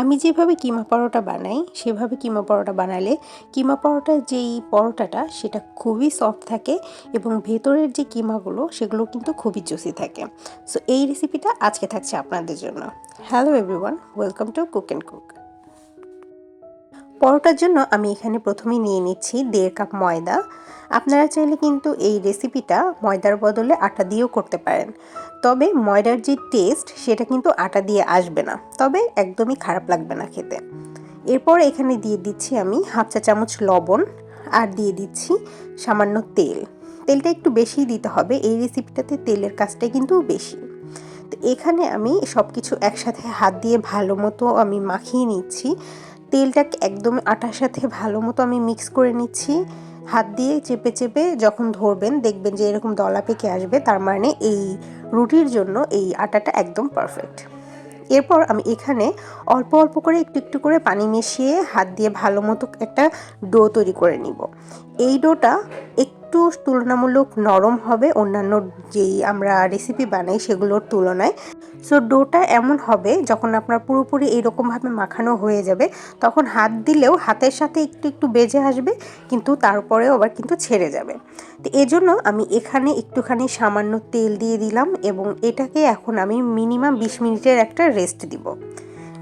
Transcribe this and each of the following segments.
আমি যেভাবে কিমা পরোটা বানাই সেভাবে কিমা পরোটা বানালে কিমা পরোটার যেই পরোটাটা সেটা খুবই সফট থাকে এবং ভেতরের যে কিমাগুলো সেগুলো কিন্তু খুবই জুসি থাকে। সো এই রেসিপিটা আজকে থাকছে আপনাদের জন্য। Hello everyone, welcome to cook and cook. পরোটার জন্য আমি এখানে প্রথমেই নিয়ে নিচ্ছি 1.5 কাপ ময়দা। আপনারা চাইলে কিন্তু এই রেসিপিটা ময়দার বদলে আটা দিয়েও করতে পারেন, তবে ময়দার যে টেস্ট সেটা কিন্তু আটা দিয়ে আসবে না, তবে একদমই খারাপ লাগবে না খেতে। এরপর এখানে দিয়ে দিচ্ছি আমি হাফ চা চামচ লবণ, আর দিয়ে দিচ্ছি সামান্য তেল। তেলটা একটু বেশিই দিতে হবে, এই রেসিপিটাতে তেলের কাজটাই কিন্তু বেশি। তো এখানে আমি সব কিছু একসাথে হাত দিয়ে ভালো মতো আমি মাখিয়ে নিচ্ছি। তেলটাকে একদম আটার সাথে ভালো মতো আমি মিক্স করে নিচ্ছি। হাত দিয়ে চেপে চেপে যখন ধরবেন দেখবেন যে এরকম দলা পেকে আসবে, তার মানে এই রুটির জন্য এই আটাটা একদম পারফেক্ট। এরপর আমি এখানে অল্প অল্প করে একটু একটু করে পানি মিশিয়ে হাত দিয়ে ভালো মতো একটা ডো তৈরি করে নিব। এই ডোটা একটু তুলনামূলক নরম হবে অন্যান্য যেই আমরা রেসিপি বানাই সেগুলোর তুলনায়। সো ডোটা এমন হবে যখন আপনার পুরোপুরি এরকমভাবে মাখানো হয়ে যাবে, তখন হাত দিলেও হাতের সাথে একটু একটু বেজে আসবে, কিন্তু তারপরেও আবার কিন্তু ছেড়ে যাবে। তো এজন্য আমি এখানে একটুখানি সামান্য তেল দিয়ে দিলাম এবং এটাকে এখন আমি মিনিমাম 20 মিনিটের একটা রেস্ট দিব।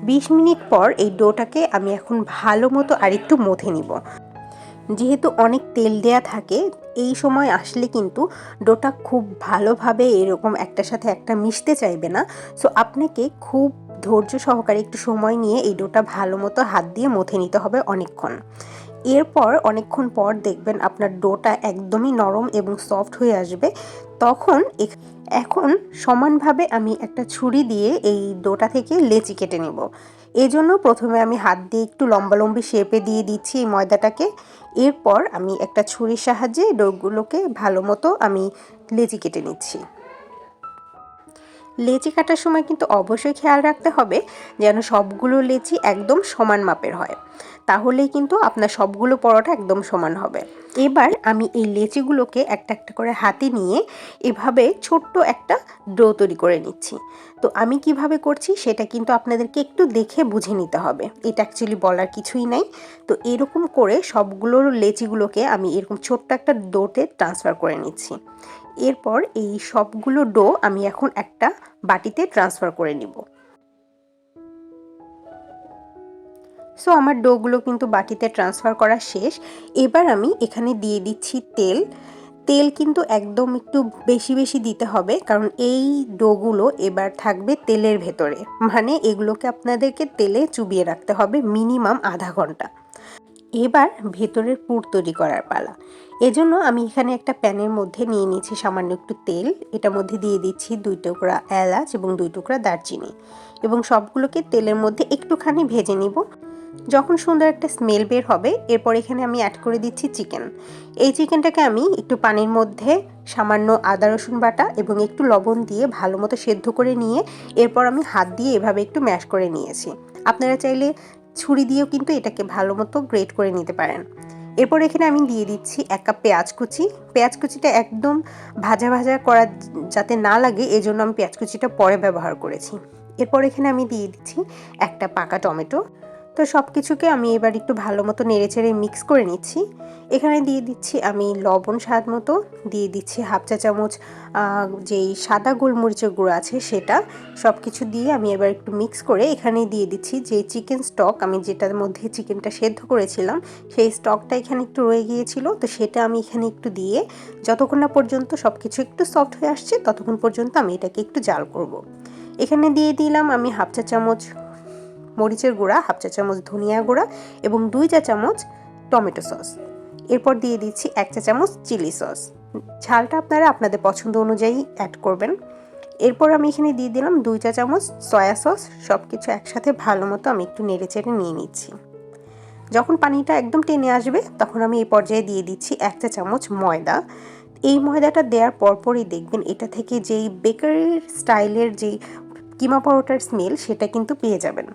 20 মিনিট পর এই ডোটাকে আমি এখন ভালো মতো আরেকটু মথে নিব। যেহেতু অনেক তেল দেয়া থাকে, এই সময় আসলে কিন্তু ডোটা খুব ভালোভাবে এরকম একটার সাথে একটা মিশতে চাইবে না। সো আপনাকে খুব ধৈর্য সহকারে একটু সময় নিয়ে এই ডোটা ভালো মতো হাত দিয়ে মথে নিতে হবে অনেকক্ষণ। এরপর অনেকক্ষণ পর দেখবেন আপনার ডোটা একদমই নরম এবং সফট হয়ে আসবে। তখন এখন সমানভাবে আমি একটা ছুরি দিয়ে এই ডোটা থেকে লেচি কেটে নেব। এজন্য প্রথমে আমি হাত দিয়ে একটু লম্বালম্বি শেপে দিয়ে দিচ্ছি এই ময়দাটাকে। এরপর আমি একটা ছুরির সাহায্যে ডোগুলোকে ভালো মতো আমি লেচি কেটে নিচ্ছি। লেচি কাটার সময় কিন্তু অবশ্যই খেয়াল রাখতে হবে যেন সবগুলো লেচি একদম সমান মাপের হয়, তাহলেই কিন্তু আপনার সবগুলো পরোটা একদম সমান হবে। এবার আমি এই লেচিগুলোকে একটা একটা করে হাতে নিয়ে এভাবে ছোট্ট একটা ডো তৈরি করে নিচ্ছি। তো আমি কিভাবে করছি সেটা কিন্তু আপনাদেরকে একটু দেখে বুঝে নিতে হবে, এটা অ্যাকচুয়ালি বলার কিছুই নাই। তো এরকম করে সবগুলোর লেচিগুলোকে আমি এরকম ছোট্ট একটা ডোতে ট্রান্সফার করে নিচ্ছি। এরপর এই সবগুলো ডো আমি এখন একটা বাটিতে ট্রান্সফার করে নিব। সো আমার ডোগুলো কিন্তু বাটিতে ট্রান্সফার করা শেষ। এবার আমি এখানে দিয়ে দিচ্ছি তেল। তেল কিন্তু একদম একটু বেশি বেশি দিতে হবে, কারণ এই ডোগুলো এবার থাকবে তেলের ভেতরে, মানে এগুলোকে আপনাদেরকে তেলে চুবিয়ে রাখতে হবে মিনিমাম আধা ঘন্টা। এবার ভেতরের পুর তৈরি করার পালা। এজন্য আমি এখানে একটা প্যানের মধ্যে নিয়ে নিয়েছি সামান্য একটু তেল। এটার মধ্যে দিয়ে দিচ্ছি 2 টুকরা এলাচ এবং 2 টুকরা দারচিনি, এবং সবগুলোকে তেলের মধ্যে একটুখানি ভেজে নিব। যখন সুন্দর একটা স্মেল বের হবে, এরপর এখানে আমি অ্যাড করে দিচ্ছি চিকেন। এই চিকেনটাকে আমি একটু পানির মধ্যে সামান্য আদা রসুন বাটা এবং একটু লবণ দিয়ে ভালো মতো সেদ্ধ করে নিয়ে এরপর আমি হাত দিয়ে এভাবে একটু ম্যাশ করে নিয়েছি। আপনারা চাইলে ছুরি দিয়েও কিন্তু এটাকে ভালো মতো গ্রেট করে নিতে পারেন। এরপর এখানে আমি দিয়ে দিচ্ছি 1 কাপ পেঁয়াজ কুচি। পেঁয়াজ কুচিটা একদম ভাজা ভাজা করা যাতে না লাগে, এজন্য আমি পেঁয়াজ কুচিটা পরে ব্যবহার করেছি। এরপর এখানে আমি দিয়ে দিচ্ছি একটা পাকা টমেটো। তো সব কিছুকে আমি এবার একটু ভালো মতো নেড়েচেড়ে মিক্স করে নিচ্ছি। এখানে দিয়ে দিচ্ছি আমি লবণ স্বাদ মতো, দিয়ে দিচ্ছি হাফ চা চামচ যেই সাদা গোলমরিচের গুঁড়ো আছে সেটা। সব কিছু দিয়ে আমি এবার একটু মিক্স করে এখানে দিয়ে দিচ্ছি যে চিকেন স্টক, আমি যেটার মধ্যে চিকেনটা সেদ্ধ করেছিলাম সেই স্টকটা এখানে একটু রয়ে গিয়েছিল, তো সেটা আমি এখানে একটু দিয়ে যতক্ষণ না পর্যন্ত সব কিছু একটু সফট হয়ে আসছে ততক্ষণ পর্যন্ত আমি এটাকে একটু জাল করব। এখানে দিয়ে দিলাম আমি হাফ চা চামচ মরিচের গুঁড়া, হাফ চা চামচ ধনিয়া গুঁড়া এবং 2 চা চামচ টমেটো সস। এরপর দিয়ে দিচ্ছি 1 চা চামচ চিলি সস। ঝালটা আপনারা আপনাদের পছন্দ অনুযায়ী অ্যাড করবেন। এরপর আমি এখানে দিয়ে দিলাম 2 চা চামচ সয়া সস। সব কিছু একসাথে ভালো মতো আমি একটু নেড়েচেড়ে নিয়ে নিচ্ছি। যখন পানিটা একদম টেনে আসবে তখন আমি এই পর্যায়ে দিয়ে দিচ্ছি 1 চা চামচ ময়দা। এই ময়দাটা দেওয়ার পরপরই দেখবেন এটা থেকে যেই বেকারির স্টাইলের যেই কিমা পরোটার স্মেল সেটা কিন্তু পেয়ে যাবেন।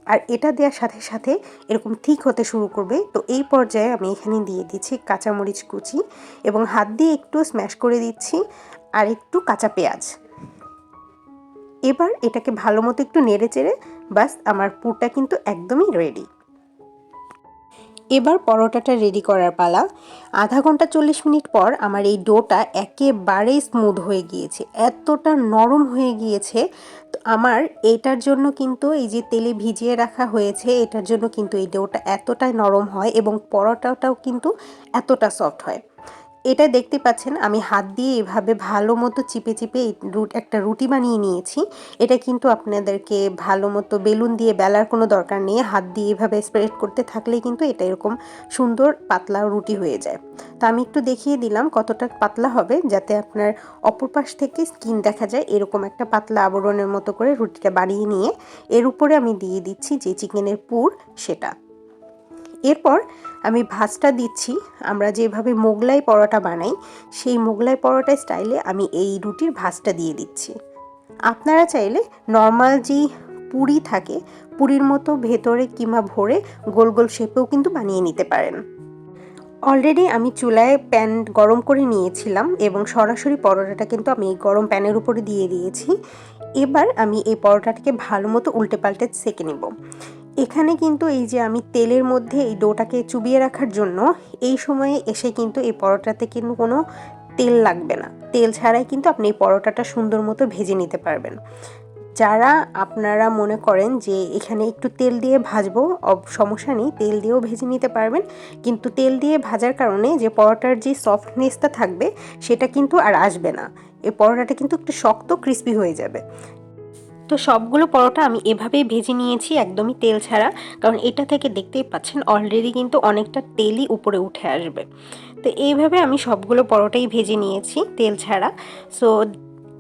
আর এটা দেওয়ার সাথে সাথে এরকম ঠিক হতে শুরু করবে। তো এই পর্যায়ে আমি এখানে দিয়ে দিচ্ছি কাঁচামরিচ কুচি এবং হাত দিয়ে একটু স্ম্যাশ করে দিচ্ছি আর একটু কাঁচা পেঁয়াজ। এবার এটাকে ভালো মতো একটু নেড়ে চেড়ে বাস আমার পুরটা কিন্তু একদমই রেডি। এবার পরোটাটা রেডি করার পালা। আধা ঘন্টা 40 মিনিট পর আমার এই ডোটা একেবারেই স্মুথ হয়ে গিয়েছে, এতটা নরম হয়ে গিয়েছে। তো আমার এটার জন্য কিন্তু এই যে তেলে ভিজিয়ে রাখা হয়েছে, এটার জন্য কিন্তু এই ডোটা এতটাই নরম হয় এবং পরোটাটাও কিন্তু এতটা সফট হয়। এটা দেখতে পাচ্ছেন আমি হাত দিয়ে এভাবে ভালো মতো চিপে চিপে একটা রুটি বানিয়ে নিয়েছি। এটা কিন্তু আপনাদেরকে ভালো মতো বেলুন দিয়ে বেলার কোনো দরকার নেই, হাত দিয়ে এভাবে স্প্রেড করতে থাকলেই কিন্তু এটা এরকম সুন্দর পাতলা রুটি হয়ে যায়। তো আমি একটু দেখিয়ে দিলাম কতটা পাতলা হবে, যাতে আপনার অপর পাশ থেকে স্কিন দেখা যায়, এরকম একটা পাতলা আবরণের মতো করে রুটিটা বানিয়ে নিয়ে এর উপরে আমি দিয়ে দিচ্ছি যে চিকেনের পুর সেটা। এরপর আমি ভাজটা দিচ্ছি, আমরা যেভাবে মোগলাই পরোটা বানাই সেই মোগলাই পরোটা স্টাইলে আমি এই রুটির ভাজটা দিয়ে দিচ্ছি। আপনারা চাইলে নর্মাল যেই পুরি থাকে পুরির মতো ভেতরে কিমা ভরে গোল গোল শেপেও কিন্তু বানিয়ে নিতে পারেন। অলরেডি আমি চুলায় প্যান গরম করে নিয়েছিলাম এবং সরাসরি পরোটাটা কিন্তু আমি এই গরম প্যানের উপরে দিয়ে দিয়েছি। এবার আমি এই পরোটাটাকে ভালো মতো উল্টে পাল্টে সেঁকে নেব। এখানে কিন্তু এই যে আমি তেলের মধ্যে এই ডোটাকে চুবিয়ে রাখার জন্য এই সময়ে এসে কিন্তু এই পরোটাতে কিন্তু কোনো তেল লাগবে না, তেল ছাড়াই কিন্তু আপনি এই পরোটাটা সুন্দর মতো ভেজে নিতে পারবেন। যারা আপনারা মনে করেন যে এখানে একটু তেল দিয়ে ভাজবো, সমস্যা নেই, তেল দিয়েও ভেজে নিতে পারবেন, কিন্তু তেল দিয়ে ভাজার কারণে যে পরোটার যে সফটনেসটা থাকবে সেটা কিন্তু আর আসবে না, এই পরোটাটা কিন্তু একটু শক্ত ক্রিস্পি হয়ে যাবে। তো সবগুলো পরোটা আমি এভাবেই ভেজে নিয়েছি একদমই তেল ছাড়া, কারণ এটা থেকে দেখতেই পাচ্ছেন অলরেডি কিন্তু অনেকটা তেলই উপরে উঠে আসবে। তো এইভাবে আমি সবগুলো পরোটাই ভেজে নিয়েছি তেল ছাড়া। সো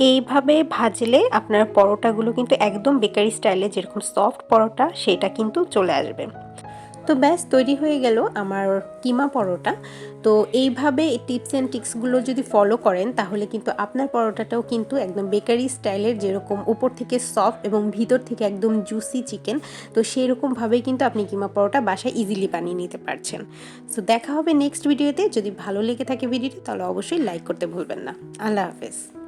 এইভাবে ভাজলে আপনার পরোটাগুলো কিন্তু একদম বেকারি স্টাইলে যেরকম সফট পরোটা সেটা কিন্তু চলে আসবে। তো ব্যাস তৈরি হয়ে গেল আমার কিমা পরোটা। তো এইভাবে টিপস অ্যান্ড ট্রিক্সগুলো যদি ফলো করেন তাহলে কিন্তু আপনার পরোটাটাও কিন্তু একদম বেকারি স্টাইলের, যেরকম উপর থেকে সফট এবং ভিতর থেকে একদম জুসি চিকেন, তো সেরকমভাবেই কিন্তু আপনি কিমা পরোটা বাসায় ইজিলি বানিয়ে নিতে পারছেন। সো দেখা হবে নেক্সট ভিডিওতে। যদি ভালো লেগে থাকে ভিডিওটি তাহলে অবশ্যই লাইক করতে ভুলবেন না। আল্লাহ হাফেজ।